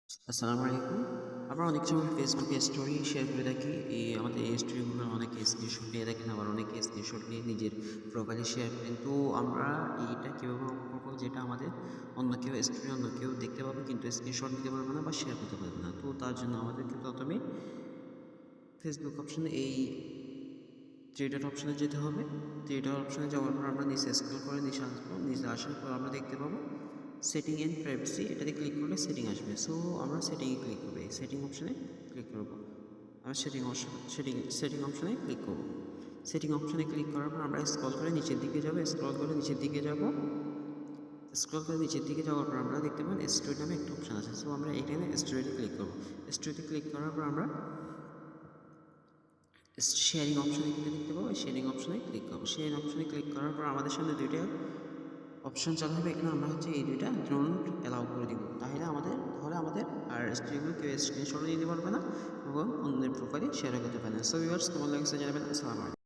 আসসালামু আলাইকুম। আমরা অনেক সময় ফেসবুকে স্টোরি শেয়ার করে থাকি। আমাদের এই স্টোরিগুলো অনেকে স্ক্রিনশট নিয়ে দেখেন, আবার অনেকে স্ক্রিনশট নিয়ে নিজের প্রোফাইলে শেয়ার করেন। তো আমরা এইটা কীভাবে অফ করবো, যেটা আমাদের অন্য কেউ স্টোরি অন্য কেউ দেখতে পাবে কিন্তু স্ক্রিনশট নিতে পারবে না বা শেয়ার করতে পারবে না। তো তার জন্য আমাদেরকে প্রথমে ফেসবুক অপশনে এই থ্রি ডট অপশনে যেতে হবে। থ্রি ডট অপশনে যাওয়ার পর আমরা নিচে স্ক্রল করে নিচে আসবো। নিচে আসার পর আমরা দেখতে পাবো সেটিং এন্ড প্রাইভেসি, এটাতে ক্লিক করলে সেটিং আসবে। সো আমরা সেটিংয়ে ক্লিক করবো, এই সেটিং অপশনে ক্লিক করবো। আমরা সেটিং অপশনে ক্লিক করবো। সেটিং অপশনে ক্লিক করার পর আমরা স্ক্রল করে নিচের দিকে যাবো। স্ক্রল করে নিচের দিকে যাওয়ার পর আমরা দেখতে পাবেন স্টোরি নামে একটা অপশন আছে। সো আমরা এখানে স্টোরিতে ক্লিক করবো। স্টোরিতে ক্লিক করার পর আমরা শেয়ারিং অপশনে দেখতে পাবো, শেয়ারিং অপশনে ক্লিক করবো। শেয়ারিং অপশনে ক্লিক করার পর আমাদের সামনে দুইটা অপশন চালু হবে। এখানে আমরা এই দুইটা ডোন্ট অ্যালাউ করে দিব। তাহলে আমাদের আর স্টোরিগুলো কেউ স্ক্রিনশট নিতে পারবে না এবং অন্যের প্রোফাইলে শেয়ার করতে পারে না। সো ভিউয়ার্স, কেমন লাগছে জানাবেন। আসসালামু আলাইকুম।